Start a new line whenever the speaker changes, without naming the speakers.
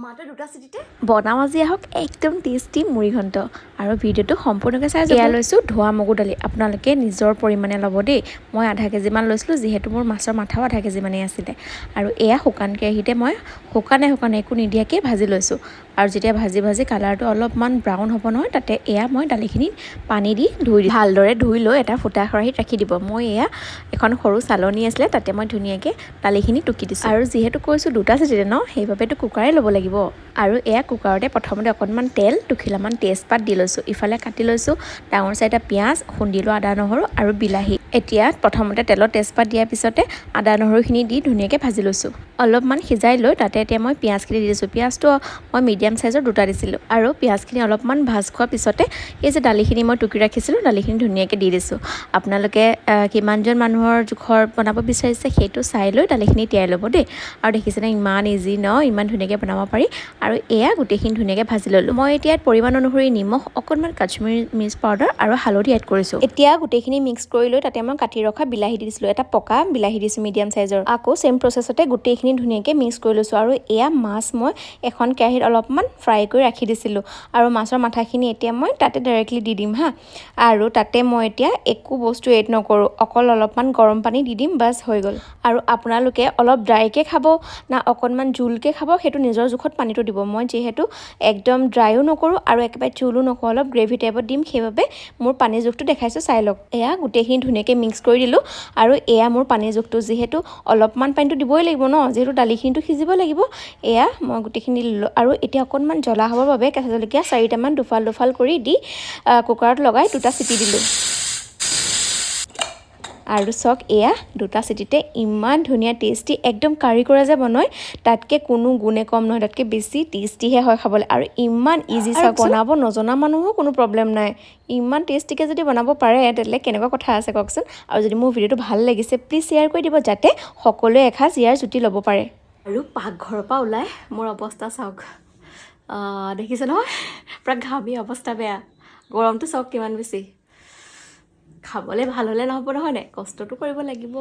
মাত্ৰ দুটা চিটিতে বনাম আজি আহক একদম টেষ্টি মুড়ি ঘণ্ট আৰু ভিডিঅ'টো সম্পূৰ্ণকৈ চাই যাব। এয়া লৈছোঁ ধোৱা মগু দালি, আপোনালোকে নিজৰ পৰিমাণে ল'ব দেই। মই আধা কেজিমান লৈছিলোঁ যিহেতু মোৰ মাছৰ মাথাও আধা কেজিমানেই আছিলে। আৰু এয়া শুকান কেৰাহীতে মই শুকানে একো নিদিয়াকৈ ভাজি লৈছোঁ। আৰু যেতিয়া ভাজি কালাৰটো অলপমান ব্ৰাউন হ'ব নহয়, তাতে এয়া মই দালিখিনি পানী দি ভালদৰে ধুই লৈ এটা ফুটা খৰাহীত ৰাখি দিব। মই এয়া এখন সৰু চালনী আছিলে, তাতে মই ধুনীয়াকৈ দালিখিনি টুকি দিছোঁ। আৰু যিহেতু কৈছোঁ দুটা চিটিতে ন, সেইবাবেতো কুকাৰে ল'ব লাগিব। আৰু এয়া কুকাৰতে প্ৰথমতে অকণমান তেল, দুখিলামান তেজপাত দি লৈছোঁ। ইফালে কাটি লৈছোঁ ডাঙৰ চাইটা পিঁয়াজ, খুন্দি লোৱা আদা নহৰু আৰু বিলাহী। এতিয়া প্ৰথমতে তেলত তেজপাত দিয়াৰ পিছতে আদা নহৰুখিনি দি ধুনীয়াকৈ ভাজি লৈছোঁ। অলপমান সিজাই লৈ তাতে এতিয়া মই পিঁয়াজখিনি দি দিছোঁ। পিঁয়াজটো মই মিডিয়াম চাইজৰ দুটা দিছিলোঁ। আৰু পিঁয়াজখিনি অলপমান ভাজ খোৱাৰ পিছতে এই যে দালিখিনি মই টুকি ৰাখিছিলোঁ, দালিখিনি ধুনীয়াকৈ দি দিছোঁ। আপোনালোকে কিমানজন মানুহৰ জোখৰ বনাব বিচাৰিছে সেইটো চাই লৈ দালিখিনি তিয়াই ল'ব দেই। আৰু দেখিছেনে ইমান ইজি ন, ইমান ধুনীয়াকৈ বনাব পাৰি। আৰু এয়া গোটেইখিনি ধুনীয়াকৈ ভাজি ল'লোঁ। মই এতিয়া পৰিমাণ অনুসৰি নিমখ, অকণমান কাশ্মীৰী মিৰ্চ পাউডাৰ আৰু হালধি এড কৰিছোঁ। এতিয়া গোটেইখিনি মিক্স কৰি লৈ তাতে মই কাটি ৰখা বিলাহী দি দিছিলোঁ। এটা পকা বিলাহী দিছোঁ মিডিয়াম চাইজৰ। আকৌ চেম প্ৰচেছতে গোটেইখিনি ধুনীয়াকৈ মিক্স কৰি লৈছোঁ। আৰু এয়া মাছ মই এখন কেৰাহীত অলপমান ফ্ৰাই কৰি ৰাখি দিছিলোঁ। আৰু মাছৰ মাথাখিনি এতিয়া মই তাতে ডাইৰেক্টলি দি দিম হা। আৰু তাতে মই এতিয়া একো বস্তু এড নকৰোঁ, অকল অলপমান গৰম পানী দি দিম, বাছ হৈ গ'ল। আৰু আপোনালোকে অলপ ড্ৰাইকৈ খাব না অকণমান জোলকৈ খাব, সেইটো নিজৰ জোখত পানীটো দিব। মই যিহেতু একদম ড্ৰাইও নকৰোঁ আৰু একেবাৰে জোলো নকৰোঁ, অলপ গ্ৰেভি টাইপত দিম, সেইবাবে মোৰ পানীৰ জোখটো দেখাইছোঁ, চাই লওক। এয়া গোটেইখিনি ধুনীয়াকৈ মিক্স কৰি দিলোঁ। আৰু এয়া মোৰ পানীৰ জোখটো, যিহেতু অলপমান পানীটো দিবই লাগিব ন, যিহেতু দালিখিনিটো সিজিব লাগিব। এয়া মই গোটেইখিনি দিলোঁ। আৰু এতিয়া অকণমান জ্বলা হ'বৰ বাবে কেঁচা জলকীয়া 4টামান দুফাল কৰি দি কুকাৰত লগাই দুটা চিটি দিলোঁ। আৰু চাওক এয়া দুটা চিটিতে ইমান ধুনীয়া টেষ্টি, একদম কাৰিকৰে যে বনায় তাতকৈ কোনো গুণে কম নহয়, তাতকৈ বেছি টেষ্টিহে হয় খাবলৈ। আৰু ইমান ইজি, চাওক বনাব নজনা মানুহো কোনো প্ৰব্লেম নাই। ইমান টেষ্টিকৈ যদি বনাব পাৰে তেতিয়াহ'লে কেনেকুৱা কথা আছে কওকচোন। আৰু যদি মোৰ ভিডিঅ'টো ভাল লাগিছে প্লিজ শ্বেয়াৰ কৰি দিব, যাতে সকলোৱে এসাঁজ ইয়াৰ জুতি ল'ব পাৰে। আৰু পাকঘৰৰ পৰা ওলাই মোৰ অৱস্থা চাওক, দেখিছে নহয়, পূৰা ঘামি অৱস্থা বেয়া। গৰমটো চাওক কিমান বেছি। খাবলৈ ভাল হ'লে নহ'ব নহয় নে, কষ্টটো কৰিব লাগিব।